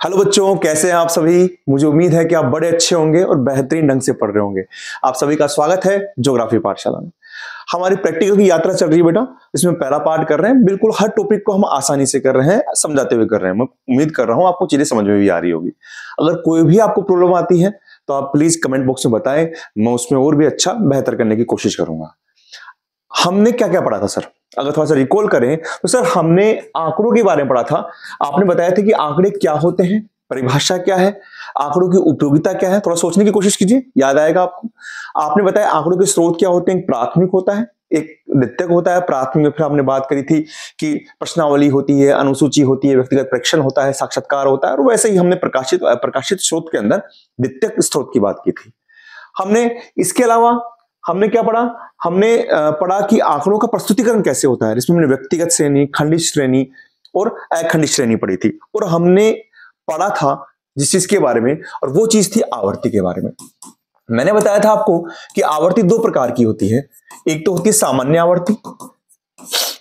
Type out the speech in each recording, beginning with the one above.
Hello बच्चों, कैसे हैं आप सभी। मुझे उम्मीद है कि आप बड़े अच्छे होंगे और बेहतरीन ढंग से पढ़ रहे होंगे। आप सभी का स्वागत है ज्योग्राफी पाठशाला में। हमारी प्रैक्टिकल की यात्रा चल रही है बेटा। इसमें पहला पार्ट कर रहे हैं। बिल्कुल हर टॉपिक को हम आसानी से कर रहे हैं, समझाते हुए कर रहे हैं। मैं उम्मीद कर रहा हूं आपको चीजें समझ में भी आ रही होगी। अगर कोई भी आपको प्रॉब्लम आती है तो आप प्लीज कमेंट बॉक्स में बताएं, मैं उसमें और भी अच्छा बेहतर करने की कोशिश करूंगा। हमने क्या क्या पढ़ा था सर? अगर थोड़ा सा रिकॉल करें तो सर हमने आंकड़ों के बारे में पढ़ा था। आपने बताया था कि आंकड़े क्या होते हैं, परिभाषा क्या है, आंकड़ों की उपयोगिता क्या है। थोड़ा सोचने की कोशिश कीजिए, याद आएगा आपको। आपने बताया आंकड़ों के स्रोत क्या होते हैं। एक प्राथमिक होता है, एक द्वितीयक होता है। प्राथमिक में फिर हमने बात करी थी कि प्रश्नावली होती है, अनुसूची होती है, व्यक्तिगत प्रेक्षण होता है, साक्षात्कार होता है। और वैसे ही हमने प्रकाशित स्रोत के अंदर द्वितीयक स्रोत की बात की थी हमने। इसके अलावा हमने क्या पढ़ा? हमने पढ़ा कि आंकड़ों का प्रस्तुतिकरण कैसे होता है। इसमें हमने व्यक्तिगत श्रेणी, खंडित श्रेणी और अखंडित श्रेणी पढ़ी थी। और हमने पढ़ा था जिस चीज के बारे में, और वो चीज थी आवर्ती के बारे में। मैंने बताया था आपको कि आवर्ती दो प्रकार की होती है। एक तो होती है सामान्य आवर्ती,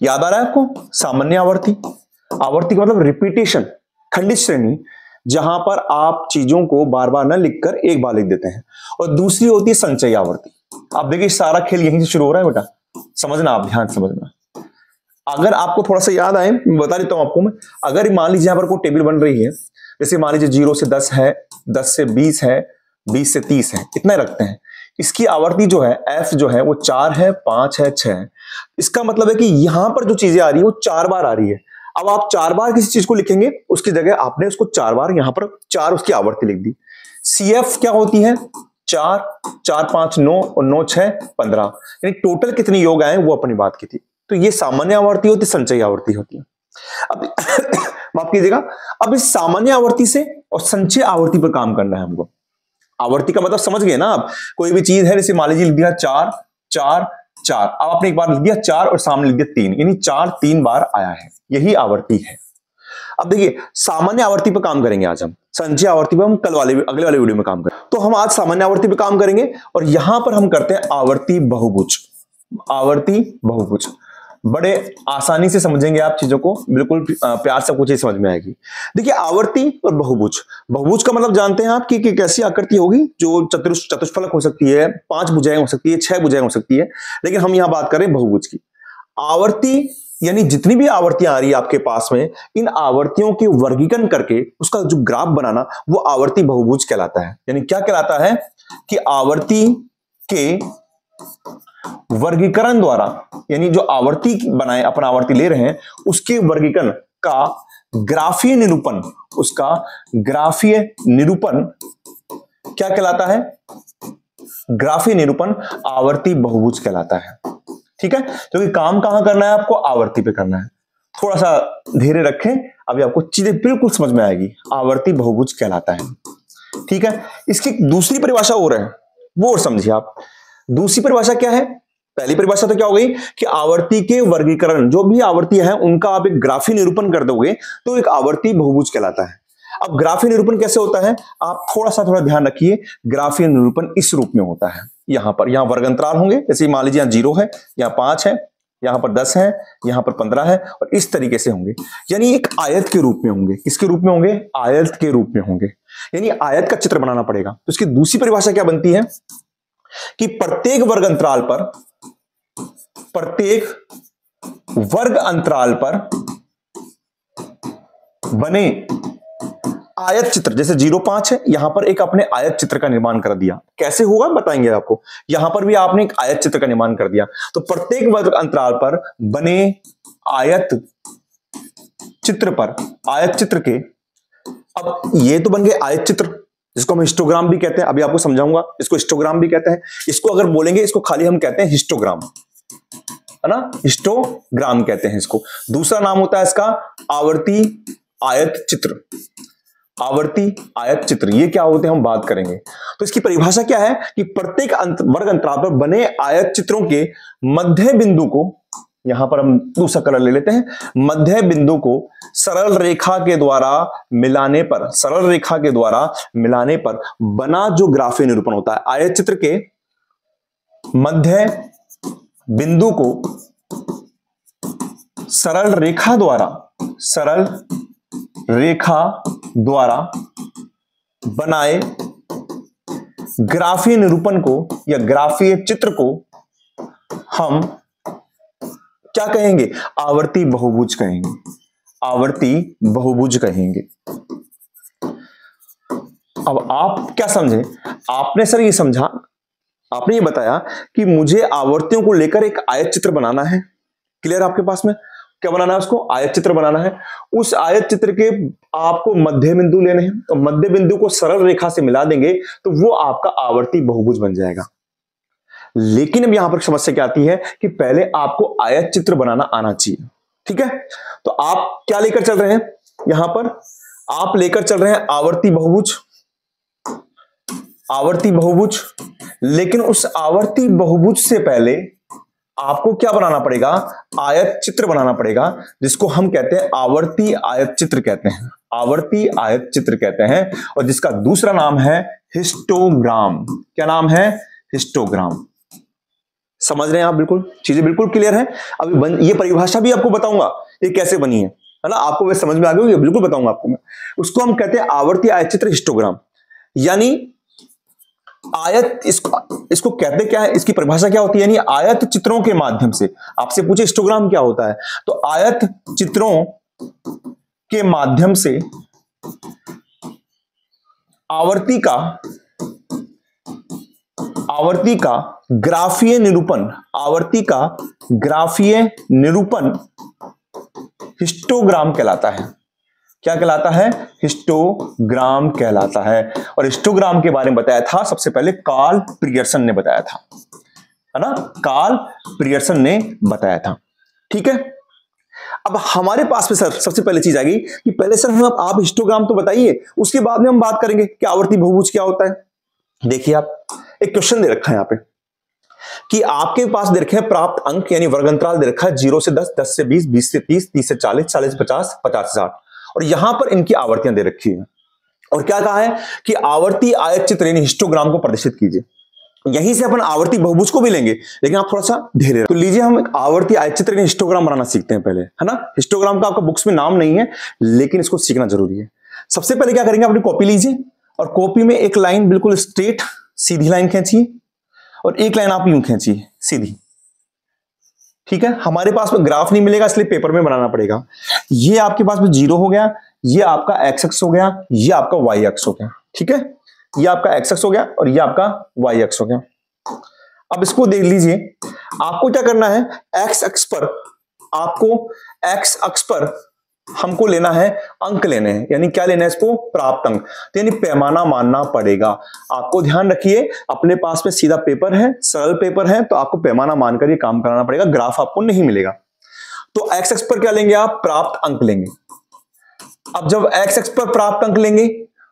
याद आ रहा है आपको? सामान्य आवर्ती, आवर्ती का मतलब रिपीटेशन। खंडित श्रेणी, जहां पर आप चीजों को बार बार न लिखकर एक बार लिख देते हैं। और दूसरी होती है संचयी आवर्ती। आप देखिए सारा खेल यहीं से शुरू हो रहा है बेटा, समझना, आप ध्यान समझना। अगर आपको थोड़ा सा याद आए, बता देता हूं आपको मैं। अगर मान लीजिए यहां पर कोई टेबल बन रही है, जैसे मान लीजिए 0 से 10 है, 10 से 20 है, 20 से 30 है, इतना रखते हैं। इसकी आवर्ती जो है एफ जो है वो 4 है, 5 है, 6 है। इसका मतलब है कि यहां पर जो चीजें आ रही है वो 4 बार आ रही है। अब आप 4 बार किसी चीज को लिखेंगे, उसकी जगह आपने उसको 4 बार यहां पर 4 उसकी आवर्ती लिख दी। सीएफ क्या होती है? 4, 4, 5, 9 और 9, 6, 15, यानी टोटल कितनी योग आए वो अपनी बात की थी। तो ये सामान्य आवर्ती होती है, संचयी आवर्ती होती है। अब माफ कीजिएगा, अब इस सामान्य आवर्ती से और संचयी आवर्ती पर काम करना है हमको। आवर्ती का मतलब समझ गए ना आप? कोई भी चीज है, जैसे मान लीजिए लिख दिया 4, 4, 4। अब आपने एक बार लिख दिया 4 और सामने लिख दिया 3, यानी 4 3 बार आया है, यही आवर्ती है। अब देखिए सामान्य आवर्ती पर काम करेंगे आज हम। संचयी आवर्ती पर हम अगले वाले वीडियो में काम करेंगे। तो हम आज सामान्य आवर्ती पर काम करेंगे और यहां पर हम करते हैं आवर्ती बहुभुज। आवर्ती बहुभुज बड़े आसानी से समझेंगे आप चीजों को, बिल्कुल प्यार से कुछ ही समझ में आएगी। देखिए आवर्ती और बहुभुज, बहुभुज का मतलब जानते हैं आप कि कैसी आकृति होगी? जो चतुष्फलक हो सकती है, 5 भुजाएं हो सकती है, 6 भुजाएं हो सकती है, लेकिन हम यहां बात कर रहे हैं बहुभुज की। आवर्ती यानी जितनी भी आवर्तियां आ रही है आपके पास में, इन आवर्तियों के वर्गीकरण करके उसका जो ग्राफ बनाना, वो आवर्ती बहुभुज कहलाता है। यानी क्या कहलाता है कि आवर्ती के वर्गीकरण द्वारा, यानी जो आवर्ती बनाए, अपन आवर्ती ले रहे हैं, उसके वर्गीकरण का ग्राफीय निरूपण, उसका ग्राफीय निरूपण क्या कहलाता है? ग्राफीय निरूपण आवर्ती बहुभुज कहलाता है। ठीक है, क्योंकि काम कहां करना है आपको? आवर्ती पे करना है। थोड़ा सा धीरे रखें, अभी आपको चीजें बिल्कुल समझ में आएगी। आवर्ती बहुभुज कहलाता है। ठीक है, इसकी दूसरी परिभाषा और है, वो और समझिए आप। दूसरी परिभाषा क्या है? पहली परिभाषा तो क्या हो गई कि आवर्ती के वर्गीकरण, जो भी आवर्ती है उनका आप एक ग्राफीय निरूपण कर दोगे तो एक आवर्ती बहुभुज कहलाता है। अब ग्राफीय निरूपण कैसे होता है? आप थोड़ा ध्यान रखिए। ग्राफीय निरूपण इस रूप में होता है। यहां पर यहां वर्ग अंतराल होंगे, जैसे मान लीजिए यहां 0 है, यहां 5 है, यहां पर 10 है, यहां पर 15 है, और इस तरीके से होंगे। यानी एक आयत के रूप में होंगे। किसके रूप में होंगे? आयत के रूप में होंगे। यानी आयत का चित्र बनाना पड़ेगा। तो इसकी दूसरी परिभाषा क्या बनती है कि प्रत्येक वर्ग अंतराल पर बने आयत चित्र, जैसे 0, 5 है, यहां पर एक आपने आयत चित्र का निर्माण कर दिया। कैसे होगा बताएंगे आपको। यहां पर भी आपने एक आयत चित्र का निर्माण कर दिया। तो प्रत्येक वर्ग अंतराल पर बने आयत चित्र पर, आयत चित्र के, अब ये तो बन गए आयत चित्र, जिसको हम हिस्टोग्राम भी कहते हैं। अभी आपको समझाऊंगा, इसको हिस्टोग्राम भी कहते हैं। इसको अगर बोलेंगे, इसको खाली हम कहते हैं हिस्टोग्राम, है ना? हिस्टोग्राम कहते हैं इसको। दूसरा नाम होता है इसका आवर्ती आयत चित्र। आवर्ती आयत चित्र ये क्या होते हैं हम बात करेंगे। तो इसकी परिभाषा क्या है कि प्रत्येक वर्ग अंतराल पर बने आयत चित्रों के मध्य बिंदु को, यहां पर हम दूसरा कलर ले लेते हैं, मध्य बिंदु को सरल रेखा के द्वारा मिलाने पर, सरल रेखा के द्वारा मिलाने पर बना जो ग्राफीय निरूपण होता है। आयत चित्र के मध्य बिंदु को सरल रेखा द्वारा बनाए ग्राफीय निरूपण को या ग्राफीय चित्र को हम क्या कहेंगे? आवर्ती बहुभुज कहेंगे। आवर्ती बहुभुज कहेंगे। अब आप क्या समझे? आपने सर ये समझा, आपने ये बताया कि मुझे आवर्तियों को लेकर एक आयत चित्र बनाना है। क्लियर? आपके पास में क्या बनाना है? उसको आयत चित्र बनाना है। उस आयत चित्र के आपको मध्य बिंदु लेने हैं, तो मध्य बिंदु को सरल रेखा से मिला देंगे तो वो आपका आवर्ती बहुभुज बन जाएगा। लेकिन अब यहां पर समस्या क्या आती है कि पहले आपको आयत चित्र बनाना आना चाहिए। ठीक है, तो आप क्या लेकर चल रहे हैं? यहां पर आप लेकर चल रहे हैं आवर्ती बहुभुज। आवर्ती बहुभुज, लेकिन उस आवर्ती बहुभुज से पहले आपको क्या बनाना पड़ेगा? आयत चित्र बनाना पड़ेगा, जिसको हम कहते हैं आवर्ती आयत चित्र कहते हैं। आवर्ती आयत चित्र कहते हैं, और जिसका दूसरा नाम है हिस्टोग्राम। क्या नाम है? हिस्टोग्राम। समझ रहे हैं आप? बिल्कुल चीजें बिल्कुल क्लियर है। अभी ये परिभाषा भी आपको बताऊंगा ये कैसे बनी है ना, आपको वे समझ में आ गई, बिल्कुल बताऊंगा आपको मैं। उसको हम कहते हैं आवर्ती आयत चित्र, हिस्टोग्राम। यानी आयत, इसको कहते क्या है, इसकी परिभाषा क्या होती है? यानी आयत चित्रों के माध्यम से, आपसे पूछे हिस्टोग्राम क्या होता है, तो आयत चित्रों के माध्यम से आवर्ती का ग्राफीय निरूपण, आवर्ती का ग्राफीय निरूपण हिस्टोग्राम कहलाता है। क्या कहलाता है? हिस्टोग्राम कहलाता है। और हिस्टोग्राम के बारे में बताया था सबसे पहले कार्ल पियर्सन ने बताया था, है ना? कार्ल पियर्सन ने बताया था। ठीक है, अब हमारे पास में सर सबसे पहले चीज आ गई कि पहले सर हम आप हिस्टोग्राम तो बताइए, उसके बाद में हम बात करेंगे कि आवर्ती बहुभुज क्या होता है। देखिए, आप एक क्वेश्चन दे रखा है यहां पे कि आपके पास दे रखे हैं प्राप्त अंक, यानी वर्ग अंतराल दे रखा है 0 से 10, 10 से 20, 20 से 30, 30 से 40, 40 से 50, 50 से 60, और यहां पर इनकी आवर्तियां दे रखी है। और क्या कहा है कि आवर्ती आयत चित्र यानी हिस्टोग्राम को प्रदर्शित कीजिए। यहीं से अपन आवर्ती बहुभुज को भी लेंगे, लेकिन आप थोड़ा सा धीरे। तो लीजिए, हम एक आवर्ती आयत चित्र यानी हिस्टोग्राम बनाना सीखते हैं पहले, है ना? हिस्टोग्राम का आपका बुक्स में नाम नहीं है, लेकिन इसको सीखना जरूरी है। सबसे पहले क्या करेंगे, अपनी कॉपी लीजिए और कॉपी में एक लाइन बिल्कुल स्ट्रेट सीधी लाइन खींचिए, और एक लाइन आप यूं खींचिए सीधी। ठीक है, हमारे पास में ग्राफ नहीं मिलेगा, इसलिए पेपर में बनाना पड़ेगा। ये आपके पास में 0 हो गया, ये आपका एक्स एक्स हो गया, ये आपका वाई एक्स हो गया। ठीक है, ये आपका एक्स एक्स हो गया और ये आपका वाई एक्स हो गया। अब इसको देख लीजिए, आपको क्या करना है, एक्स अक्ष पर आपको एक्स अक्ष पर हमको लेना है अंक लेने हैं, यानी क्या लेना है इसको? प्राप्त अंक। तो यानी पैमाना मानना पड़ेगा। आपको ध्यान रखिए, अपने पास में सीधा पेपर है, सरल पेपर है, तो आपको पैमाना मानकर ये काम कराना पड़ेगा, ग्राफ आपको नहीं मिलेगा। तो एक्स एक्स पर क्या लेंगे आप? प्राप्त अंक लेंगे। अब जब एक्स एक्स पर प्राप्त अंक लेंगे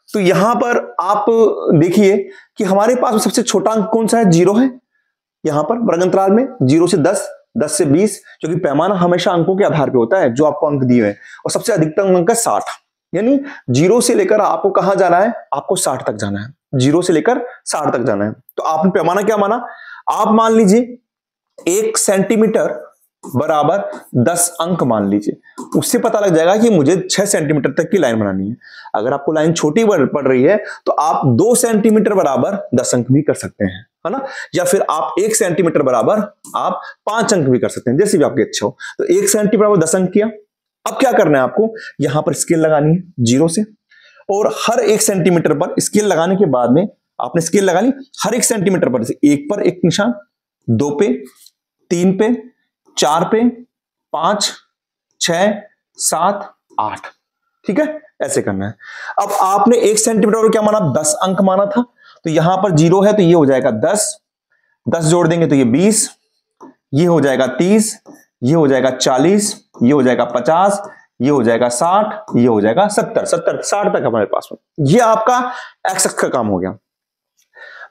तो यहां पर आप देखिए कि हमारे पास में सबसे छोटा अंक कौन सा है? 0 है। यहां पर वर्ग अंतराल में 0 से 10, 10 से 20, क्योंकि पैमाना हमेशा अंकों के आधार पे होता है जो आपको अंक दिए हैं, और सबसे अधिकतम अंक है 60। यानी 0 से लेकर आपको कहां जाना है? आपको 60 तक जाना है। 0 से लेकर 60 तक जाना है। तो आपने पैमाना क्या माना? आप मान लीजिए 1 सेंटीमीटर बराबर 10 अंक मान लीजिए। उससे पता लग जाएगा कि मुझे 6 सेंटीमीटर तक की लाइन बनानी है। अगर आपको लाइन छोटी पड़ रही है तो आप 2 सेंटीमीटर बराबर 10 अंक भी कर सकते हैं, है ना? या फिर आप 1 सेंटीमीटर बराबर आप 5 अंक भी कर सकते हैं, जैसे भी आपकी इच्छा हो। तो 1 सेंटीमीटर बराबर 10 अंक किया। अब क्या करना है आपको? यहां पर स्केल लगानी है 0 से, और हर 1 सेंटीमीटर पर स्केल लगाने के बाद में आपने स्केल लगा ली, हर 1 सेंटीमीटर पर से 1 पर एक निशान, 2 पे, 3 पे, 4 पे, 5, 6, 7, 8। ठीक है, ऐसे करना है। अब आपने 1 सेंटीमीटर और क्या माना? 10 अंक माना था। तो यहां पर 0 है तो ये हो जाएगा 10, 10 जोड़ देंगे तो ये 20, ये हो जाएगा 30, ये हो जाएगा 40, ये हो जाएगा 50, ये हो जाएगा 60, ये हो जाएगा 70, 60 तक हमारे पास में। ये आपका एक्स अक्ष का काम हो गया।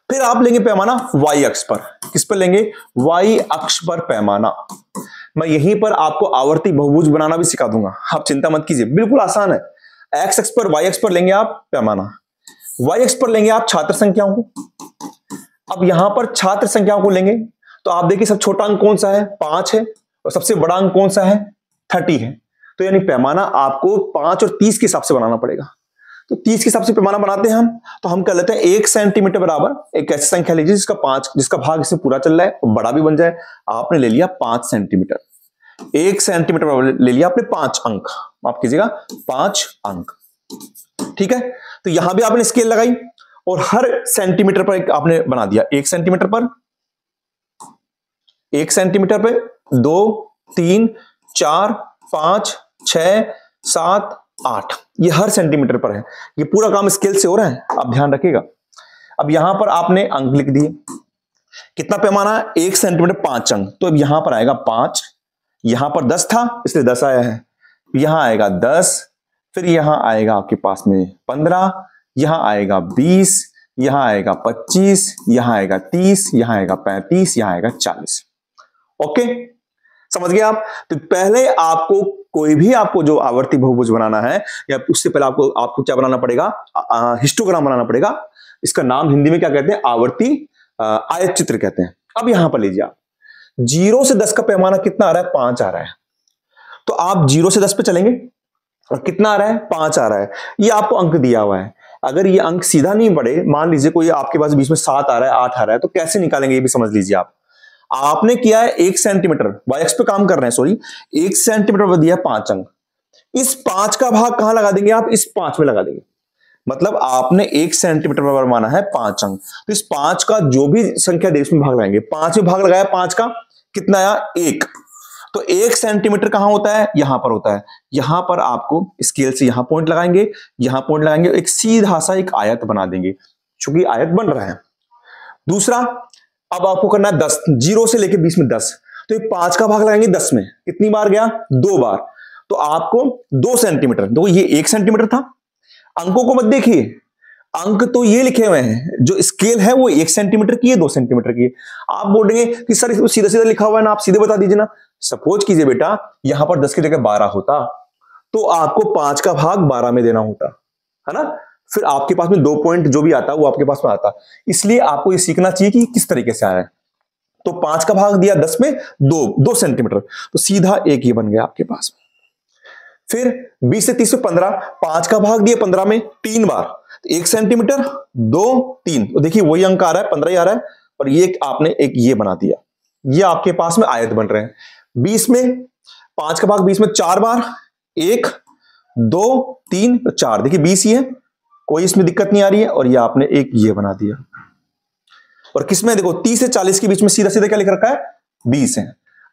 फिर आप लेंगे पैमाना वाई अक्ष पर। किस पर लेंगे? वाई अक्ष पर पैमाना। मैं यहीं पर आपको आवर्ती बहुभुज बनाना भी सिखा दूंगा, आप चिंता मत कीजिए, बिल्कुल आसान है। एक्स अक्ष पर, वाई अक्ष पर लेंगे आप पैमाना, वाई अक्ष पर लेंगे आप छात्र संख्याओं को। अब यहां पर छात्र संख्याओं को लेंगे तो आप देखिए सबसे छोटा अंक कौन सा है? 5 है, और सबसे बड़ा अंक कौन सा है? 30 है। तो यानी पैमाना आपको 5 और 30 के हिसाब से बनाना पड़ेगा। तो 30 के हिसाब से पैमाना बनाते हैं हम, तो हम कर लेते हैं 1 सेंटीमीटर बराबर एक ऐसी संख्या लीजिए जिसका भाग इससे पूरा चल रहा है, बड़ा भी बन जाए। आपने ले लिया 5 सेंटीमीटर, 1 सेंटीमीटर बराबर ले लिया आपने 5 अंक, माफ कीजिएगा 5 अंक, ठीक है। तो यहां भी आपने स्केल लगाई और हर सेंटीमीटर पर आपने बना दिया, 1 सेंटीमीटर पर, 1 सेंटीमीटर पे 2 3 4 5 6 7 8, ये हर सेंटीमीटर पर है। ये पूरा काम स्केल से हो रहा है, आप ध्यान रखिएगा। अब यहां पर आपने अंक लिख दिए, कितना पैमाना है 1 सेंटीमीटर 5 अंक, तो अब यहां पर आएगा 5, यहां पर 10 था इसलिए 10 आया है, यहां आएगा 10, फिर यहां आएगा आपके पास में 15, यहां आएगा 20, यहां आएगा 25, यहां आएगा 30, यहां आएगा 35, यहां आएगा 40। ओके, समझ गए आप। तो पहले आपको कोई भी आपको जो आवर्ती बहुभुज बनाना है या उससे पहले आपको क्या बनाना पड़ेगा, हिस्टोग्राम बनाना पड़ेगा। इसका नाम हिंदी में क्या कहते हैं, आवर्ती आयत चित्र कहते हैं। अब यहां पर लीजिए आप 0 से 10 का पैमाना कितना आ रहा है, 5 आ रहा है, तो आप 0 से 10 पे चलेंगे और कितना आ रहा है, 5 आ रहा है। ये आपको अंक दिया हुआ है, अगर ये अंक सीधा नहीं बढ़े, मान लीजिए कोई आपके पास बीच में 7 आ रहा है 8 आ रहा है, तो कैसे निकालेंगे ये भी समझ लीजिए आप। आपने किया है 1 सेंटीमीटर, वाई एक्स पे काम कर रहे हैं, सॉरी 1 सेंटीमीटर पर दिया 5 अंक, इस 5 का भाग कहां लगा देंगे आप, इस 5 में लगा देंगे। मतलब आपने 1 सेंटीमीटर पर माना है 5 अंक, तो इस 5 का जो भी संख्या दे इसमें भाग लगाएंगे। 5 में भाग लगाया 5 का, कितना आया 1, तो 1 सेंटीमीटर कहां होता है, यहां पर होता है। यहां पर आपको स्केल से यहां पॉइंट लगाएंगे, यहां पॉइंट लगाएंगे, एक सीधा सा एक आयत बना देंगे, चूंकि आयत बन रहा है। दूसरा, अब आपको करना है 10, 0 से लेके 20 में 10, तो एक 5 का भाग लगाएंगे 10 में, कितनी बार गया, 2 बार, तो आपको 2 सेंटीमीटर, तो ये 1 सेंटीमीटर था। अंकों को मत देखिए, अंक तो ये लिखे हुए हैं, जो स्केल है वो 1 सेंटीमीटर की है, 2 सेंटीमीटर की है। आप बोलेंगे कि सर इसमें सीधा सीधा लिखा हुआ है ना, आप सीधे बता दीजिए ना। सपोज कीजिए बेटा यहां पर 10 की जगह 12 होता, तो आपको 5 का भाग 12 में देना होता है ना, फिर आपके पास में 2 पॉइंट जो भी आता वो आपके पास में आता। इसलिए आपको ये सीखना चाहिए कि किस तरीके से आया है। तो 5 का भाग दिया 10 में, 2 सेंटीमीटर, तो सीधा 1 ही बन गया आपके पास। फिर 20 से 30 में 15, 5 का भाग दिया 15 में 3 बार, 1 सेंटीमीटर 2 3, तो देखिए वही अंक आ रहा है, 15 ही आ रहा है, और ये आपने एक ये बना दिया, ये आपके पास में आयत बन रहे हैं। 20 में 5 का भाग 20 में 4 बार, 1 2 3 4, देखिए 20 ही है, कोई इसमें दिक्कत नहीं आ रही है, और ये आपने एक ये बना दिया। और किसमें देखो 30 से 40 के बीच में सीधा सीधा क्या लिख रखा है, 20 है।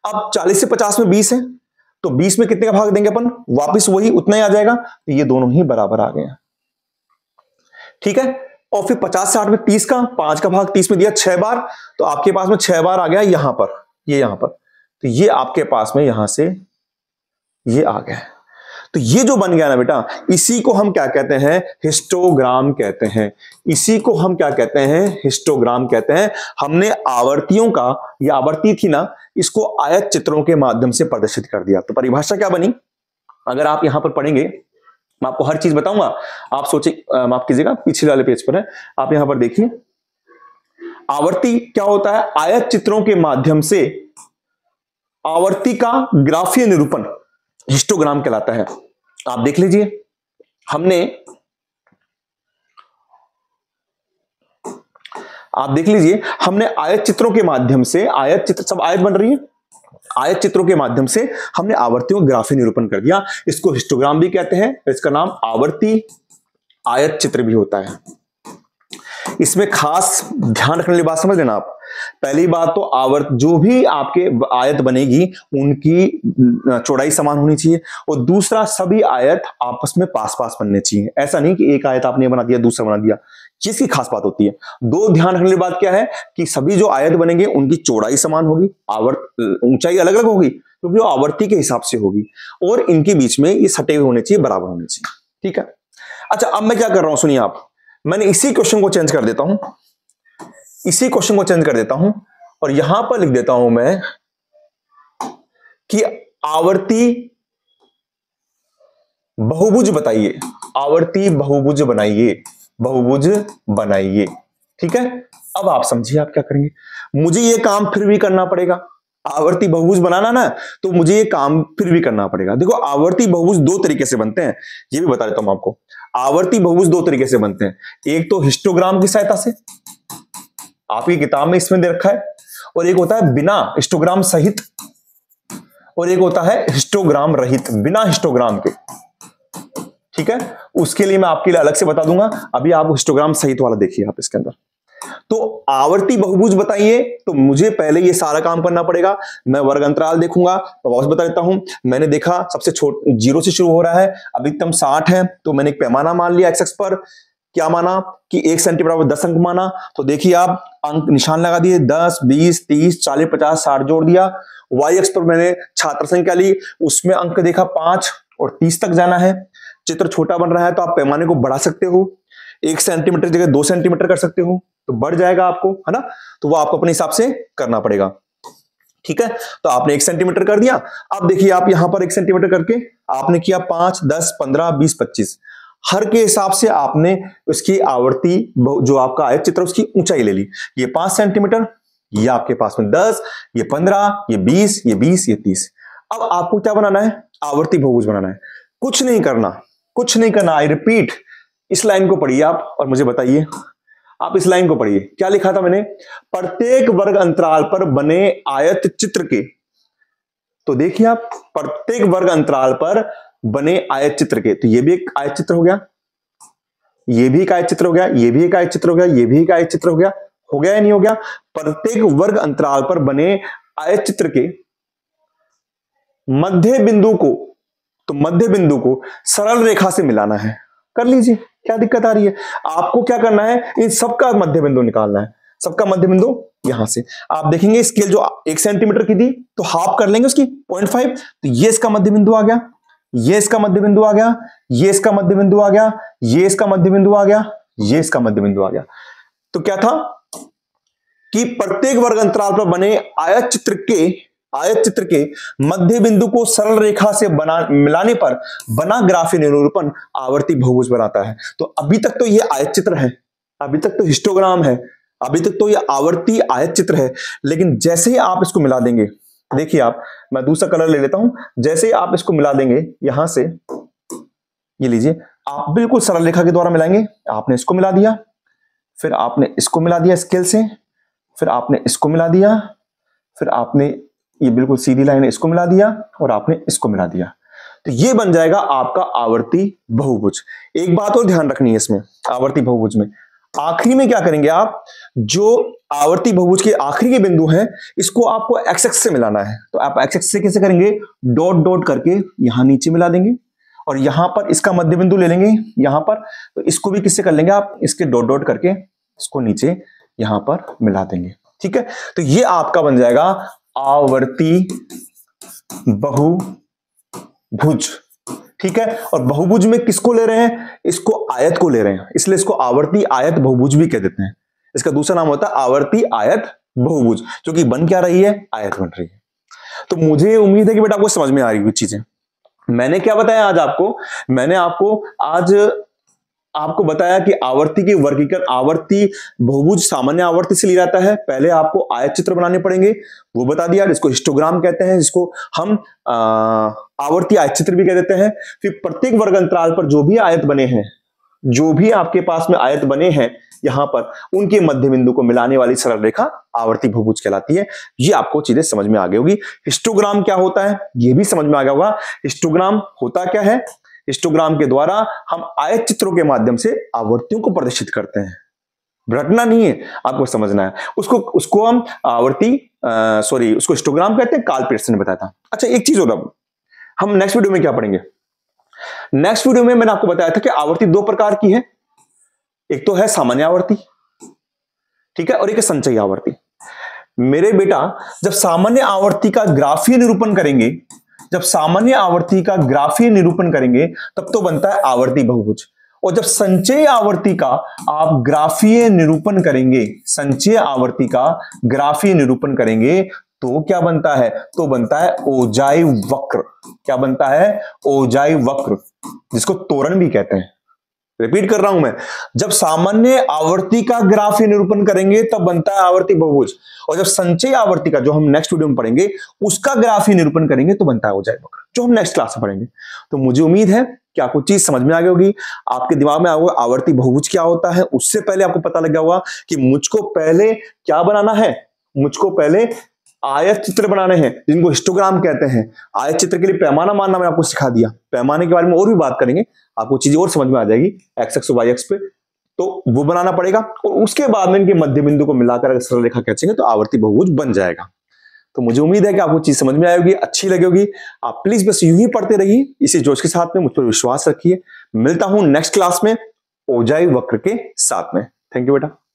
अब 40 से 50 में 20 है, तो 20 में कितने का भाग देंगे अपन, वापस वही उतना ही आ जाएगा, तो ये दोनों ही बराबर आ गए, ठीक है। और फिर 50 से 60 में 30 का, 5 का भाग 30 में दिया 6 बार, तो आपके पास में 6 बार आ गया यहां पर, ये यहां पर, तो ये आपके पास में यहां से ये आ गया। तो ये जो बन गया ना बेटा, इसी को हम क्या कहते हैं, हिस्टोग्राम कहते हैं। इसी को हम क्या कहते हैं, हिस्टोग्राम कहते हैं। हमने आवर्तियों का, ये आवर्ती थी ना, इसको आयत चित्रों के माध्यम से प्रदर्शित कर दिया। तो परिभाषा क्या बनी, अगर आप यहां पर पढ़ेंगे, मैं आपको हर चीज बताऊंगा, आप सोचिए, माफ कीजिएगा पिछले वाले पेज पर है, आप यहां पर देखिए आवर्ती क्या होता है, आयत चित्रों के माध्यम से आवर्ती का ग्राफीय निरूपण हिस्टोग्राम कहलाता है। आप देख लीजिए, हमने आयत चित्रों के माध्यम से, आयत चित्र सब आयत बन रही है, आयत चित्रों के माध्यम से हमने आवर्तियों का ग्राफीय निरूपण कर दिया। इसको हिस्टोग्राम भी कहते हैं, इसका नाम आवर्ती आयत चित्र भी होता है। इसमें खास ध्यान रखने वाली बात समझ लेना आप, पहली बात तो आवर्त जो भी आपके आयत बनेगी उनकी चौड़ाई समान होनी चाहिए, और दूसरा सभी आयत आपस में पास पास बनने चाहिए। ऐसा नहीं कि एक आयत आपने बना दिया दूसरा बना दिया, जिसकी खास बात होती है। दो ध्यान रखने वाली बात क्या है कि सभी जो आयत बनेंगे उनकी चौड़ाई समान होगी, आवर्त ऊंचाई अलग अलग होगी क्योंकि वो आवर्ती के हिसाब से होगी, और इनके बीच में ये सटे हुए होने चाहिए, बराबर होने चाहिए, ठीक है। अच्छा, अब मैं क्या कर रहा हूं सुनिए आप, मैंने इसी क्वेश्चन को चेंज कर देता हूं, इसी क्वेश्चन को चेंज कर देता हूं और यहां पर लिख देता हूं मैं कि आवर्ती बहुभुज बताइए, आवर्ती बहुभुज बनाइए, बहुभुज बनाइए, ठीक है। अब आप समझिए आप क्या करेंगे, मुझे ये काम फिर भी करना पड़ेगा, आवर्ती बहुभुज बनाना ना, तो मुझे ये काम फिर भी करना पड़ेगा। देखो आवर्ती बहुभुज दो तरीके से बनते हैं, ये भी बता देता हूं आपको। आवर्ती बहुभुज दो तरीके से बनते हैं, एक तो हिस्टोग्राम की सहायता से, आपकी किताब में इसमें दे रखा है, और एक होता है बिना हिस्टोग्राम सहित, और एक होता है हिस्टोग्राम रहित, बिना हिस्टोग्राम के। ठीक है, उसके लिए मैं आपके लिए अलग से बता दूंगा, अभी आप हिस्टोग्राम सहित वाला देखिए आप इसके अंदर। तो आवर्ती बहुभुज बताइए, तो मुझे पहले ये सारा काम करना पड़ेगा। मैं वर्ग अंतराल देखूंगा, मैं वापस बता देता हूं। मैंने देखा सबसे छोटा 0 से शुरू हो रहा है, अधिकतम 60 है, तो मैंने एक पैमाना मान लिया एक्स पर, क्या माना कि 1 सेंटीमीटर 10 अंक माना। तो देखिए आप अंक निशान लगा दिए, 10, 20, 30, 40, 50, 60 जोड़ दिया। वाई एक्स पर मैंने छात्र संख्या ली, उसमें अंक देखा 5 और 30 तक जाना है। चित्र छोटा बन रहा है तो आप पैमाने को बढ़ा सकते हो, 1 सेंटीमीटर जगह 2 सेंटीमीटर कर सकते हो, तो बढ़ जाएगा आपको, है ना। तो वो आपको अपने हिसाब से करना पड़ेगा। ठीक है, तो आपने 1 सेंटीमीटर कर दिया। अब देखिए आप यहां पर 1 सेंटीमीटर करके आपने किया 5, 10, 15, 20, 25, हर के हिसाब से आपने उसकी आवर्ती जो आपका आयत चित्र उसकी ऊंचाई ले ली। ये 5 सेंटीमीटर, ये आपके पास में 10, ये 15, ये 20, ये 20, ये 30। अब आपको क्या बनाना है, आवर्ती बहुभुज बनाना है। कुछ नहीं करना, कुछ नहीं करना। आई रिपीट, इस लाइन को पढ़िए आप और मुझे बताइए। आप इस लाइन को पढ़िए, क्या लिखा था मैंने, प्रत्येक वर्ग अंतराल पर बने आयत चित्र के। तो देखिए आप, प्रत्येक वर्ग अंतराल पर बने आयत चित्र के, तो ये भी एक आयत चित्र हो गया, ये भी एक आयत चित्र हो गया, ये भी एक आयत चित्र हो गया, ये भी एक आयत चित्र हो गया या नहीं हो गया। प्रत्येक वर्ग अंतराल पर बने आयत चित्र के मध्य बिंदु को, तो मध्य बिंदु को सरल रेखा से मिलाना है। कर लीजिए, क्या दिक्कत आ रही है। आपको क्या करना है, इन सबका मध्य बिंदु निकालना है। सबका मध्य बिंदु यहां से आप देखेंगे, स्केल जो 1 सेंटीमीटर की थी तो हाफ कर लेंगे उसकी 0.5, तो ये इसका मध्य बिंदु आ गया, ये इसका मध्य बिंदु आ गया, ये इसका मध्य बिंदु आ गया, ये इसका मध्य बिंदु आ गया, ये इसका मध्य बिंदु आ गया। तो क्या था कि प्रत्येक वर्ग अंतराल पर बने आयत चित्र के मध्य बिंदु को सरल रेखा से मिलाने पर बना ग्राफीय निरूपण आवर्ती बहुभुज बनाता है। तो अभी तक तो ये आयत चित्र है, अभी तक तो हिस्टोग्राम है, अभी तक तो ये आवर्ती आयत चित्र है, लेकिन जैसे ही आप इसको मिला देंगे, देखिए आप, मैं दूसरा कलर ले लेता हूं, जैसे ही आप इसको मिला देंगे यहां से, ये लीजिए, आप बिल्कुल सरल रेखा के द्वारा मिलाएंगे। आपने इसको मिला दिया, फिर आपने इसको मिला दिया स्केल से, फिर आपने इसको मिला दिया, फिर आपने ये बिल्कुल सीधी लाइन है, इसको मिला दिया, और आपने इसको मिला दिया। तो ये बन जाएगा आपका आवर्ती बहुभुज। एक बात और ध्यान रखनी है इसमें, आवर्ती बहुभुज में आखिरी में क्या करेंगे आप, जो आवर्ती बहुभुज के आखिरी के बिंदु हैं, इसको आपको एक्स एक्स से मिलाना है। तो आप एक्स एक्स से कैसे करेंगे, डॉट डॉट करके यहां नीचे मिला देंगे, और यहां पर इसका मध्य बिंदु ले लेंगे यहां पर, तो इसको भी किससे कर लेंगे आप, इसके डॉट डॉट करके इसको नीचे यहां पर मिला देंगे। ठीक है, तो ये आपका बन जाएगा आवर्ती बहुभुज। ठीक है, और बहुभुज में किसको ले रहे हैं, इसको आयत को ले रहे हैं, इसलिए इसको आवर्ती आयत बहुभुज भी कह देते हैं। इसका दूसरा नाम होता है आवर्ती आयत बहुभुज, क्योंकि बन क्या रही है, आयत बन रही है। तो मुझे उम्मीद है कि बेटा आपको समझ में आ रही है चीजें। मैंने क्या बताया आज आपको, मैंने आपको बताया कि आवर्ती की वर्गीकरण, आवर्ती बहुभुज सामान्य आवर्ती से लिया जाता है। पहले आपको आयत चित्र बनाने पड़ेंगे, वो बता दिया, जिसको हिस्टोग्राम कहते हैं, जिसको हम आवर्ती आयत चित्र भी कह देते हैं। फिर प्रत्येक वर्ग अंतराल पर जो भी आयत बने हैं, जो भी आपके पास में आयत बने हैं यहां पर, उनके मध्य बिंदु को मिलाने वाली सरल रेखा आवर्ती बहुभुज कहलाती है। ये आपको चीजें समझ में आ गई होगी। हिस्टोग्राम क्या होता है, ये भी समझ में आ गया होगा। हिस्टोग्राम होता क्या है, हिस्टोग्राम के द्वारा हम आयत चित्रों के माध्यम से आवर्तियों को प्रदर्शित करते हैं। रटना नहीं है, आपको समझना है। उसको हम उसको हिस्टोग्राम कहते हैं, कार्ल पियर्सन ने बताया था। अच्छा, एक चीज होता, हम नेक्स्ट वीडियो में क्या पढ़ेंगे, नेक्स्ट वीडियो में मैंने आपको बताया था कि आवर्ती दो प्रकार की है, एक तो है सामान्य आवर्ती, ठीक है, और एक है संचयी आवर्ती। मेरे बेटा, जब सामान्य आवर्ती का ग्राफीय निरूपण करेंगे, जब सामान्य आवर्ती का ग्राफीय निरूपण करेंगे तब तो बनता है आवर्ती बहुभुज। और जब संचयी आवर्ती का आप ग्राफीय निरूपण करेंगे, संचयी आवर्ती का ग्राफीय निरूपण करेंगे तो क्या बनता है, तो बनता है ओजाई वक्र। क्या बनता है, ओजाई वक्र, जिसको तोरण भी कहते हैं। रिपीट कर रहा हूं मैं, जब सामान्य आवर्ती का ग्राफीय निरूपण करेंगे तब बनता है आवर्ती बहुभुज, और जब संचयी आवर्ती का, जो हम नेक्स्ट वीडियो में पढ़ेंगे, उसका ग्राफीय निरूपण करेंगे तो बनता है ओजाई वक्र, जो हम नेक्स्ट क्लास में पढ़ेंगे। तो मुझे उम्मीद है कि आपको चीज समझ में आ गई होगी, आपके दिमाग में आ गया आवर्ती बहुभुज क्या होता है। उससे पहले आपको पता लग गया होगा कि मुझको पहले क्या बनाना है, मुझको पहले आयत चित्र बनाने हैं जिनको हिस्टोग्राम कहते हैं। आयत चित्र के लिए पैमाना मानना मैंने आपको सिखा दिया, पैमाने के बारे में और भी बात करेंगे, आपको चीजें और समझ में आ जाएगी एक्स एक्स वाई एक्स पे, तो वो बनाना पड़ेगा। और उसके बाद में इनके मध्य बिंदु को मिलाकर अगर सरल रेखा खींचेंगे तो आवर्ती बहुभुज बन जाएगा। तो मुझे उम्मीद है कि आपको चीज समझ में आएगी, अच्छी लगेगी। आप प्लीज बस यूं ही पढ़ते रहिए इसी जोश के साथ में, मुझ पर विश्वास रखिए। मिलता हूं नेक्स्ट क्लास में ओजाई वक्र के साथ में। थैंक यू बेटा।